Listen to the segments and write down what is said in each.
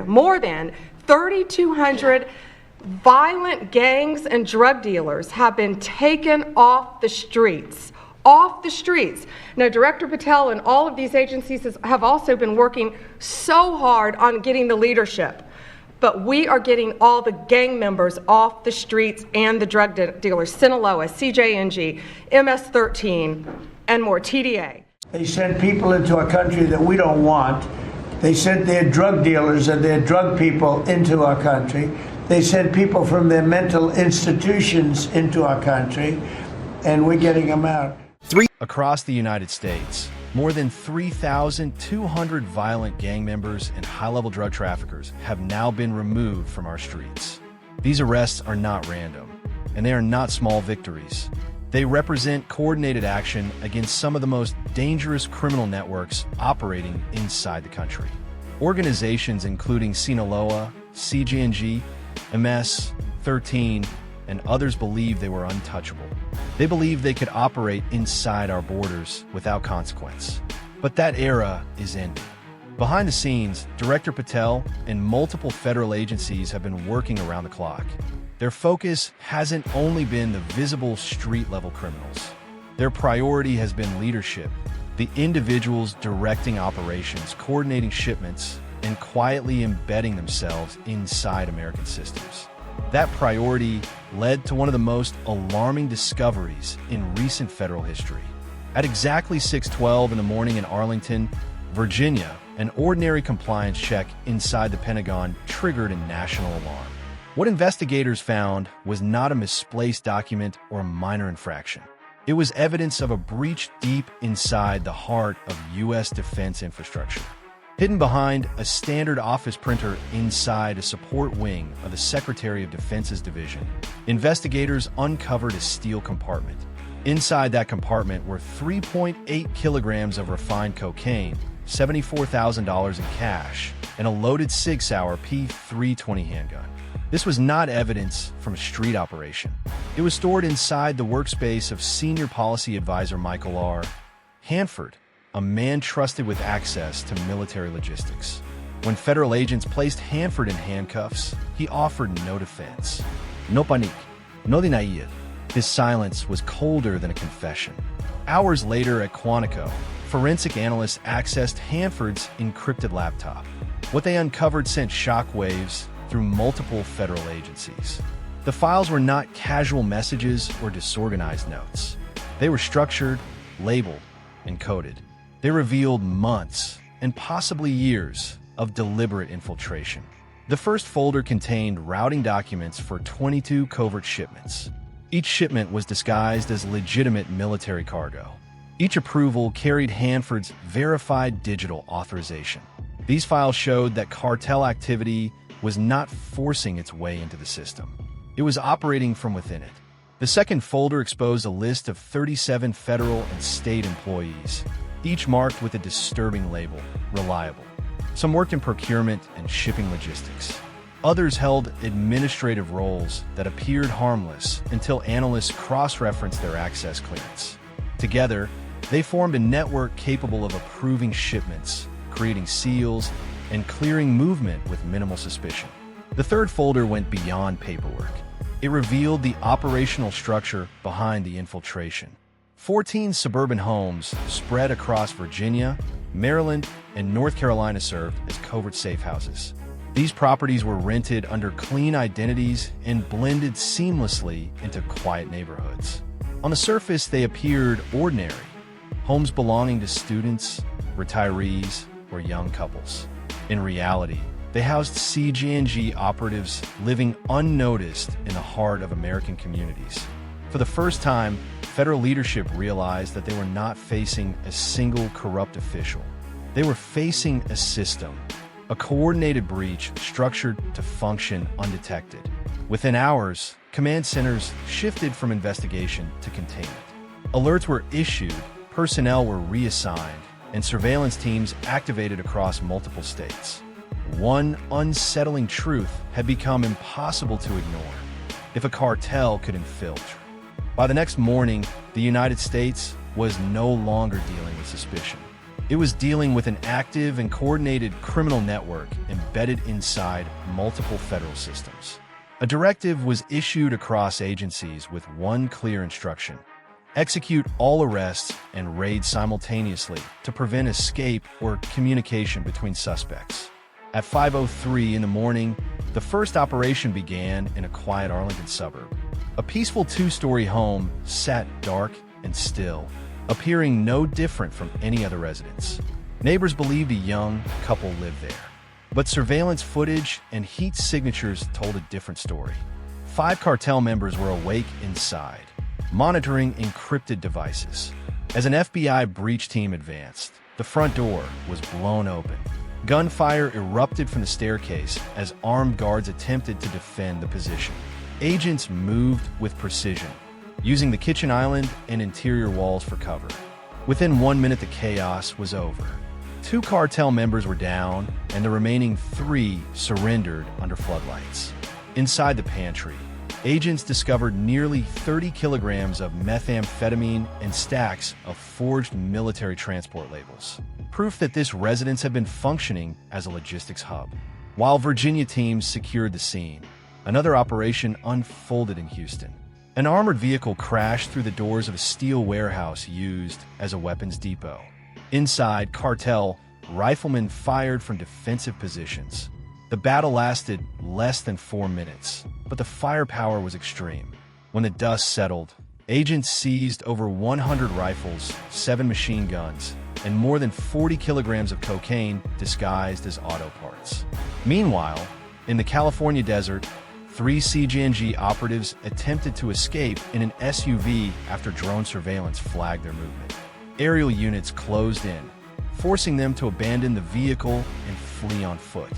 more than 3,200 violent gangs and drug dealers have been taken off the streets. Off the streets. Now, Director Patel and all of these agencies have also been working so hard on getting the leadership. But we are getting all the gang members off the streets and the drug dealers, Sinaloa, CJNG, MS-13, and more, TDA. They sent people into our country that we don't want. They sent their drug dealers and their drug people into our country. They sent people from their mental institutions into our country, and we're getting them out. Across the United States, more than 3,200 violent gang members and high-level drug traffickers have now been removed from our streets. These arrests are not random, and they are not small victories. They represent coordinated action against some of the most dangerous criminal networks operating inside the country. Organizations including Sinaloa, CGNG, MS-13, and others believe they were untouchable. They believed they could operate inside our borders without consequence. But that era is ending. Behind the scenes, Director Patel and multiple federal agencies have been working around the clock. Their focus hasn't only been the visible street-level criminals. Their priority has been leadership, the individuals directing operations, coordinating shipments, and quietly embedding themselves inside American systems. That priority led to one of the most alarming discoveries in recent federal history. At exactly 6:12 in the morning in Arlington, Virginia, an ordinary compliance check inside the Pentagon triggered a national alarm. What investigators found was not a misplaced document or a minor infraction. It was evidence of a breach deep inside the heart of U.S. defense infrastructure. Hidden behind a standard office printer inside a support wing of the Secretary of Defense's division, investigators uncovered a steel compartment. Inside that compartment were 3.8 kilograms of refined cocaine, $74,000 in cash, and a loaded Sig Sauer P320 handgun. This was not evidence from a street operation. It was stored inside the workspace of Senior Policy Advisor Michael R. Hanford, a man trusted with access to military logistics. When federal agents placed Hanford in handcuffs, he offered no defense. No panique, no denial. His silence was colder than a confession. Hours later at Quantico, forensic analysts accessed Hanford's encrypted laptop. What they uncovered sent shockwaves through multiple federal agencies. The files were not casual messages or disorganized notes. They were structured, labeled, and coded. They revealed months, and possibly years, of deliberate infiltration. The first folder contained routing documents for 22 covert shipments. Each shipment was disguised as legitimate military cargo. Each approval carried Hanford's verified digital authorization. These files showed that cartel activity was not forcing its way into the system. It was operating from within it. The second folder exposed a list of 37 federal and state employees, each marked with a disturbing label, reliable. Some worked in procurement and shipping logistics. Others held administrative roles that appeared harmless until analysts cross-referenced their access clearance. Together, they formed a network capable of approving shipments, creating seals, and clearing movement with minimal suspicion. The third folder went beyond paperwork. It revealed the operational structure behind the infiltration. 14 suburban homes spread across Virginia, Maryland, and North Carolina served as covert safe houses. These properties were rented under clean identities and blended seamlessly into quiet neighborhoods. On the surface, they appeared ordinary, homes belonging to students, retirees, or young couples. In reality, they housed CGNG operatives living unnoticed in the heart of American communities. For the first time, federal leadership realized that they were not facing a single corrupt official. They were facing a system, a coordinated breach structured to function undetected. Within hours, command centers shifted from investigation to containment. Alerts were issued, personnel were reassigned, and surveillance teams activated across multiple states. One unsettling truth had become impossible to ignore: if a cartel could infiltrate. By the next morning, the United States was no longer dealing with suspicion. It was dealing with an active and coordinated criminal network embedded inside multiple federal systems. A directive was issued across agencies with one clear instruction: execute all arrests and raids simultaneously to prevent escape or communication between suspects. At 5:03 in the morning, the first operation began in a quiet Arlington suburb. A peaceful two-story home sat dark and still, appearing no different from any other residence. Neighbors believed a young couple lived there, but surveillance footage and heat signatures told a different story. 5 cartel members were awake inside, monitoring encrypted devices. As an FBI breach team advanced, the front door was blown open. Gunfire erupted from the staircase as armed guards attempted to defend the position. Agents moved with precision, using the kitchen island and interior walls for cover. Within 1 minute, the chaos was over. 2 cartel members were down, and the remaining 3 surrendered under floodlights. Inside the pantry, agents discovered nearly 30 kilograms of methamphetamine and stacks of forged military transport labels, proof that this residence had been functioning as a logistics hub. While Virginia teams secured the scene, another operation unfolded in Houston. An armored vehicle crashed through the doors of a steel warehouse used as a weapons depot. Inside, cartel riflemen fired from defensive positions. The battle lasted less than 4 minutes, but the firepower was extreme. When the dust settled, agents seized over 100 rifles, 7 machine guns, and more than 40 kilograms of cocaine disguised as auto parts. Meanwhile, in the California desert, 3 CJNG operatives attempted to escape in an SUV after drone surveillance flagged their movement. Aerial units closed in, forcing them to abandon the vehicle and flee on foot.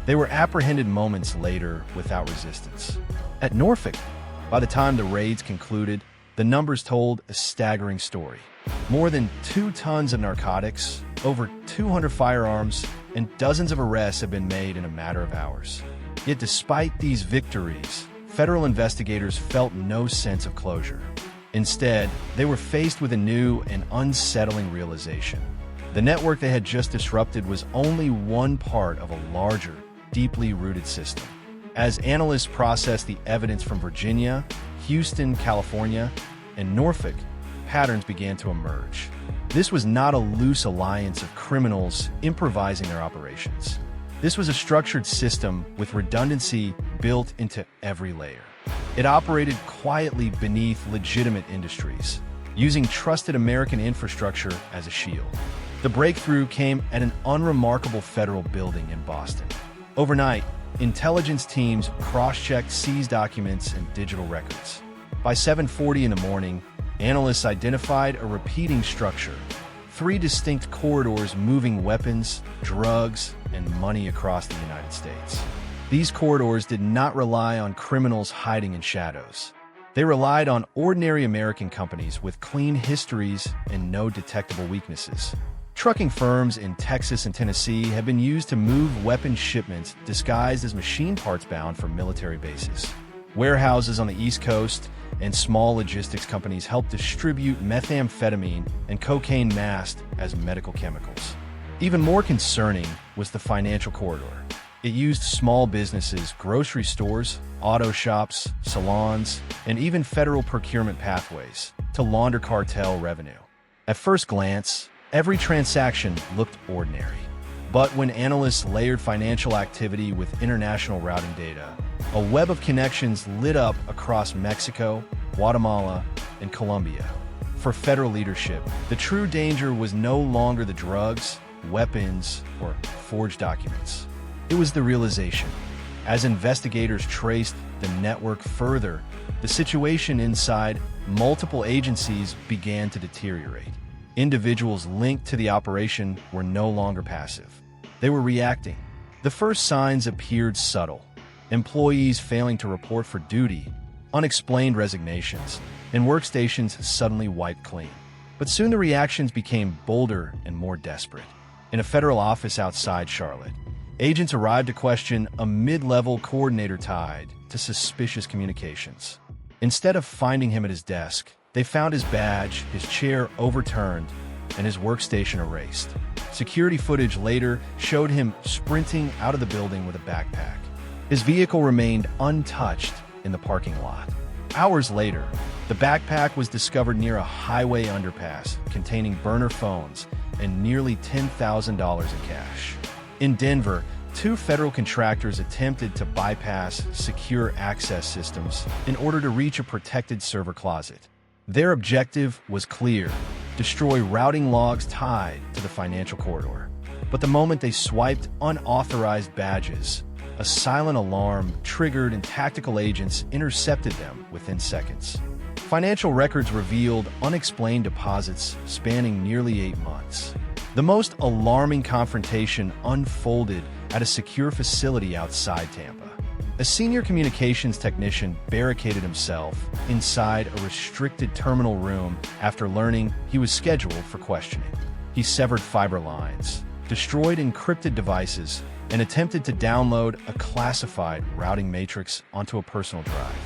They were apprehended moments later without resistance. At Norfolk, by the time the raids concluded, the numbers told a staggering story. More than 2 tons of narcotics, over 200 firearms, and dozens of arrests have been made in a matter of hours. Yet despite these victories, federal investigators felt no sense of closure. Instead, they were faced with a new and unsettling realization. The network they had just disrupted was only one part of a larger, deeply rooted system. As analysts processed the evidence from Virginia, Houston, California, and Norfolk, patterns began to emerge. This was not a loose alliance of criminals improvising their operations. This was a structured system with redundancy built into every layer. It operated quietly beneath legitimate industries, using trusted American infrastructure as a shield. The breakthrough came at an unremarkable federal building in Boston. Overnight, intelligence teams cross-checked seized documents and digital records. By 7:40 in the morning, analysts identified a repeating structure: 3 distinct corridors moving weapons, drugs, and money across the United States. These corridors did not rely on criminals hiding in shadows. They relied on ordinary American companies with clean histories and no detectable weaknesses. Trucking firms in Texas and Tennessee had been used to move weapons shipments disguised as machine parts bound for military bases. Warehouses on the East Coast and small logistics companies helped distribute methamphetamine and cocaine masked as medical chemicals. Even more concerning was the financial corridor. It used small businesses, grocery stores, auto shops, salons, and even federal procurement pathways to launder cartel revenue. At first glance, every transaction looked ordinary. But when analysts layered financial activity with international routing data, a web of connections lit up across Mexico, Guatemala, and Colombia. For federal leadership, the true danger was no longer the drugs, weapons, or forged documents. It was the realization. As investigators traced the network further, the situation inside multiple agencies began to deteriorate. Individuals linked to the operation were no longer passive. They were reacting. The first signs appeared subtle: employees failing to report for duty, unexplained resignations, and workstations suddenly wiped clean. But soon the reactions became bolder and more desperate. In a federal office outside Charlotte, agents arrived to question a mid-level coordinator tied to suspicious communications. Instead of finding him at his desk, they found his badge, his chair overturned, and his workstation erased. Security footage later showed him sprinting out of the building with a backpack. His vehicle remained untouched in the parking lot. Hours later, the backpack was discovered near a highway underpass containing burner phones and nearly $10,000 in cash. In Denver, 2 federal contractors attempted to bypass secure access systems in order to reach a protected server closet. Their objective was clear: destroy routing logs tied to the financial corridor. But the moment they swiped unauthorized badges, a silent alarm triggered and tactical agents intercepted them within seconds. Financial records revealed unexplained deposits spanning nearly 8 months. The most alarming confrontation unfolded at a secure facility outside Tampa. A senior communications technician barricaded himself inside a restricted terminal room after learning he was scheduled for questioning. He severed fiber lines, destroyed encrypted devices, and attempted to download a classified routing matrix onto a personal drive.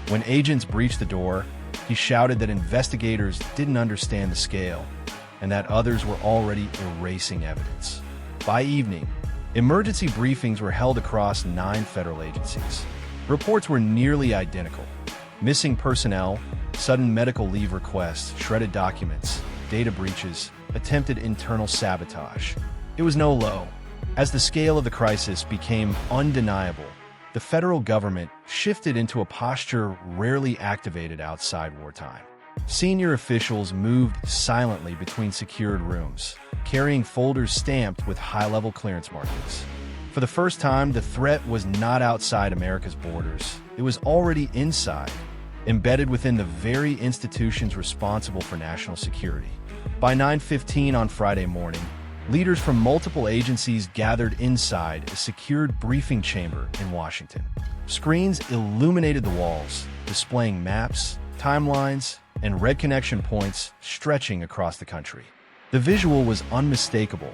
When agents breached the door, he shouted that investigators didn't understand the scale and that others were already erasing evidence. By evening, emergency briefings were held across 9 federal agencies. Reports were nearly identical: missing personnel, sudden medical leave requests, shredded documents, data breaches, attempted internal sabotage. It was no low. As the scale of the crisis became undeniable, the federal government shifted into a posture rarely activated outside wartime. Senior officials moved silently between secured rooms, carrying folders stamped with high-level clearance markings. For the first time, the threat was not outside America's borders. It was already inside, embedded within the very institutions responsible for national security. By 9:15 on Friday morning, leaders from multiple agencies gathered inside a secured briefing chamber in Washington. Screens illuminated the walls, displaying maps, timelines, and red connection points stretching across the country. The visual was unmistakable.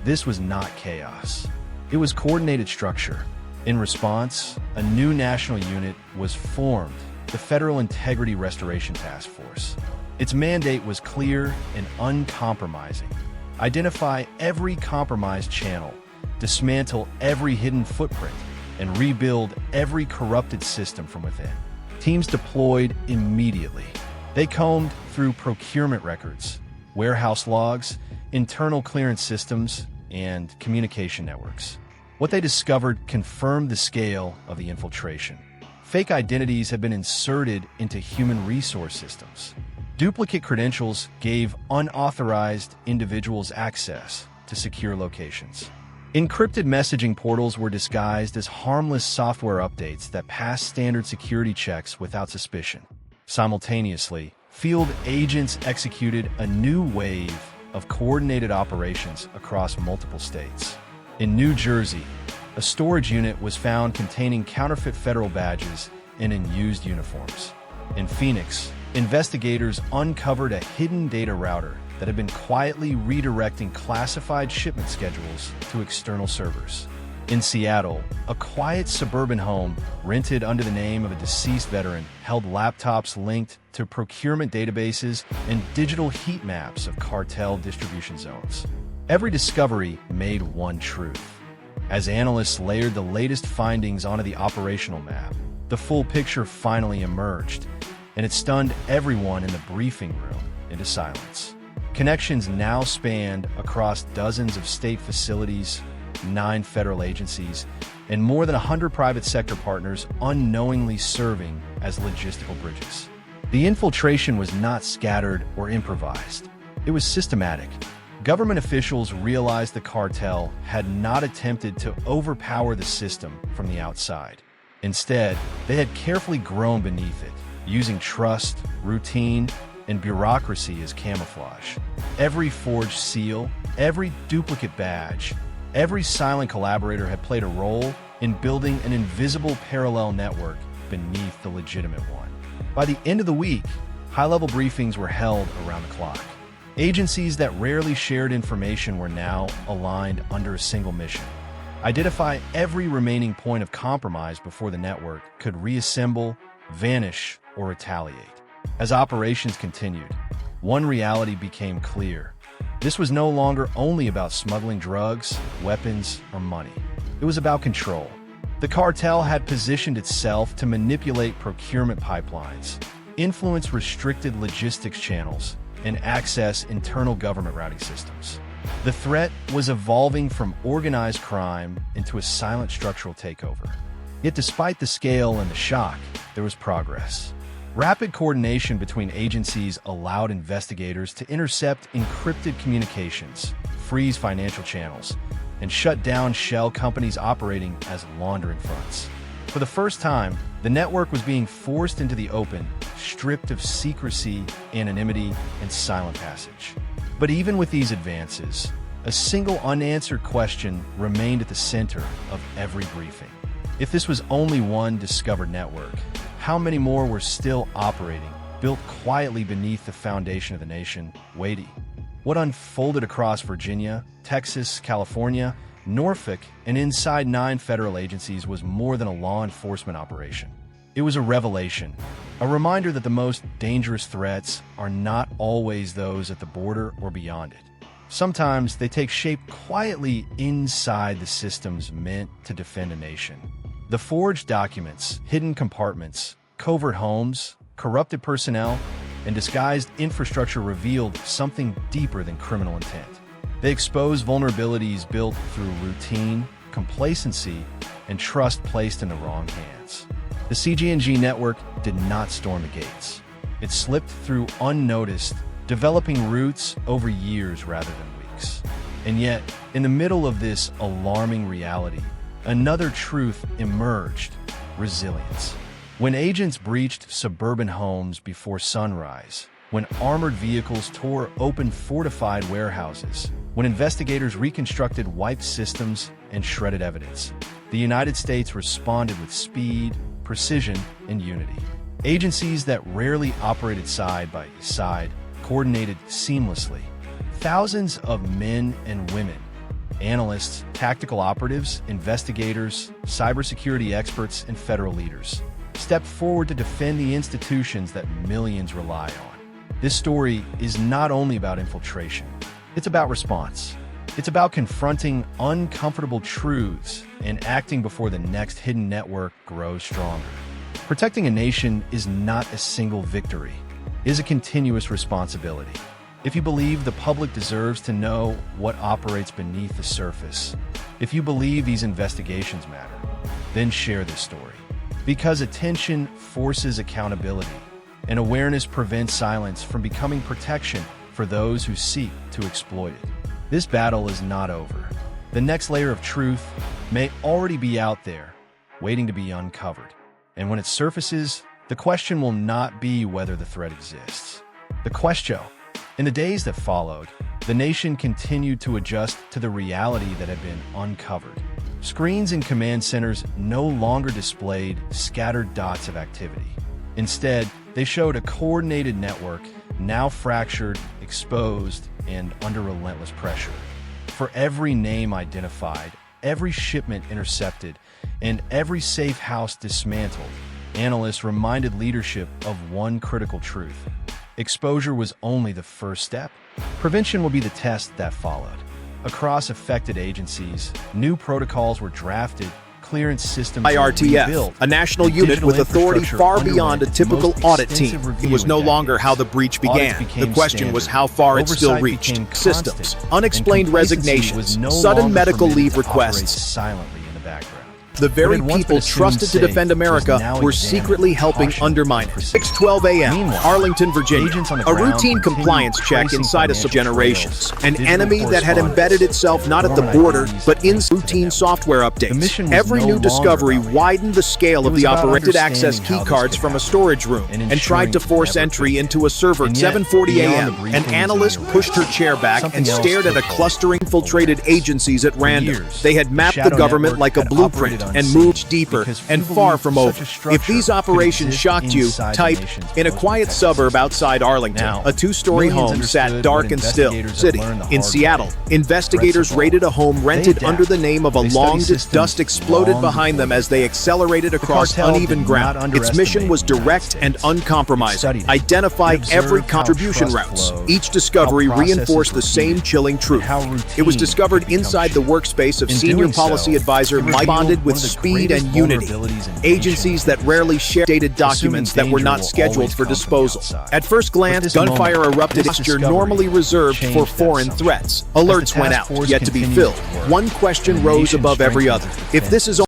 This was not chaos. It was coordinated structure. In response, a new national unit was formed, the Federal Integrity Restoration Task Force. Its mandate was clear and uncompromising: identify every compromised channel, dismantle every hidden footprint, and rebuild every corrupted system from within. Teams deployed immediately. They combed through procurement records, warehouse logs, internal clearance systems, and communication networks. What they discovered confirmed the scale of the infiltration. Fake identities had been inserted into human resource systems. Duplicate credentials gave unauthorized individuals access to secure locations. Encrypted messaging portals were disguised as harmless software updates that passed standard security checks without suspicion. Simultaneously, field agents executed a new wave of coordinated operations across multiple states. In New Jersey, a storage unit was found containing counterfeit federal badges and in used uniforms. In Phoenix, investigators uncovered a hidden data router that had been quietly redirecting classified shipment schedules to external servers. In Seattle, a quiet suburban home rented under the name of a deceased veteran held laptops linked to procurement databases and digital heat maps of cartel distribution zones. Every discovery made one truth. As analysts layered the latest findings onto the operational map, the full picture finally emerged, and it stunned everyone in the briefing room into silence. Connections now spanned across dozens of state facilities, 9 federal agencies, and more than 100 private sector partners unknowingly serving as logistical bridges. The infiltration was not scattered or improvised. It was systematic. Government officials realized the cartel had not attempted to overpower the system from the outside. Instead, they had carefully grown beneath it, using trust, routine, and bureaucracy as camouflage. Every forged seal, every duplicate badge, every silent collaborator had played a role in building an invisible parallel network beneath the legitimate one. By the end of the week, high-level briefings were held around the clock. Agencies that rarely shared information were now aligned under a single mission: identify every remaining point of compromise before the network could reassemble, vanish, or retaliate. As operations continued, one reality became clear: This was no longer only about smuggling drugs, weapons, or money. It was about control. The cartel had positioned itself to manipulate procurement pipelines, influence restricted logistics channels, and access internal government routing systems. The threat was evolving from organized crime into a silent structural takeover. Yet despite the scale and the shock, there was progress. Rapid coordination between agencies allowed investigators to intercept encrypted communications, freeze financial channels, and shut down shell companies operating as laundering fronts. For the first time, the network was being forced into the open, stripped of secrecy, anonymity, and silent passage. But even with these advances, a single unanswered question remained at the center of every briefing. If this was only one discovered network, how many more were still operating, built quietly beneath the foundation of the nation, waiting? What unfolded across Virginia, Texas, California, Norfolk, and inside 9 federal agencies was more than a law enforcement operation. It was a revelation, a reminder that the most dangerous threats are not always those at the border or beyond it. Sometimes they take shape quietly inside the systems meant to defend a nation. The forged documents, hidden compartments, covert homes, corrupted personnel, and disguised infrastructure revealed something deeper than criminal intent. They exposed vulnerabilities built through routine, complacency, and trust placed in the wrong hands. The CG&G network did not storm the gates. It slipped through unnoticed, developing roots over years rather than weeks. And yet, in the middle of this alarming reality, another truth emerged: resilience. When agents breached suburban homes before sunrise, when armored vehicles tore open fortified warehouses, when investigators reconstructed wiped systems and shredded evidence, the United States responded with speed, precision, and unity. Agencies that rarely operated side by side coordinated seamlessly. Thousands of men and women, analysts, tactical operatives, investigators, cybersecurity experts, and federal leaders stepped forward to defend the institutions that millions rely on. This story is not only about infiltration, it's about response. It's about confronting uncomfortable truths and acting before the next hidden network grows stronger. Protecting a nation is not a single victory, it is a continuous responsibility. If you believe the public deserves to know what operates beneath the surface, if you believe these investigations matter, then share this story. Because attention forces accountability, and awareness prevents silence from becoming protection for those who seek to exploit it. This battle is not over. The next layer of truth may already be out there, waiting to be uncovered. And when it surfaces, the question will not be whether the threat exists. In the days that followed, the nation continued to adjust to the reality that had been uncovered. Screens in command centers no longer displayed scattered dots of activity. Instead, they showed a coordinated network, now fractured, exposed, and under relentless pressure. For every name identified, every shipment intercepted, and every safe house dismantled, analysts reminded leadership of one critical truth: exposure was only the first step. Prevention will be the test that followed. Across affected agencies, new protocols were drafted, clearance systems by were RTF, rebuilt, a national and unit digital with authority infrastructure far beyond a underwent the typical most audit team. extensive It review was in no decades. longer how the breach Audits began. became The question was standard. how far it still Oversight reached. became Systems, constant, unexplained and complacency resignations, was no sudden longer medical permitted leave to operate requests. silently in the background. The very What had once people been assumed trusted to safe defend was America now were examined secretly with helping caution undermine and it. precision. 6:12 a.m., Meanwhile, Arlington, Virginia. agents on the A ground routine continued compliance check tracing inside a financial generations. trails, An digital enemy that had correspondence, embedded itself not at the government border, IDs but in linked to the routine network. software The updates. mission was Every no new longer discovery about widened the scale It of was the about operated access understanding key how this cards could from a happen storage room and and tried to ensuring it force never entry could. into a server at And yet, 7:40 beyond a.m. the An briefings analyst and the pushed her arrests, chair back something and else stared at a took hold. cluster infiltrated agencies at random. years, They had the mapped the shadow government network like a had blueprint, operated unseen, and moved deeper because we and far believe from such over. a structure If these could operations exist shocked you, inside the type nation's in a most quiet protected suburb state. outside Arlington. Now, A two-story millions home sat understood dark what and still. investigators City. had learned the In hard Seattle, way. investigators Threats raided a evolve. home They rented adapt. under the name of a They study long systems dust exploded long behind them before as they accelerated across cartel uneven did ground. not Its mission was underestimate the United direct and States. uncompromising. It studied it. Identify It every observed how contribution trust routes. flowed, Each discovery how processes reinforced the were same repeated, chilling truth. and how It was routine discovered could become inside the shame. workspace of In senior doing policy so, advisor it Mike revealed bonded one with of the speed greatest and unity. vulnerabilities in Agencies ancient that warfare. rarely shared dated documents that were danger not will scheduled always for come from the disposal. outside. At first glance, this gunfire moment, erupted this posture discovery normally reserved changed for that foreign assumption. threats. As the Alerts went task out, force yet to be continued filled. its work, One question and the rose nation above every strengthened other. its If this is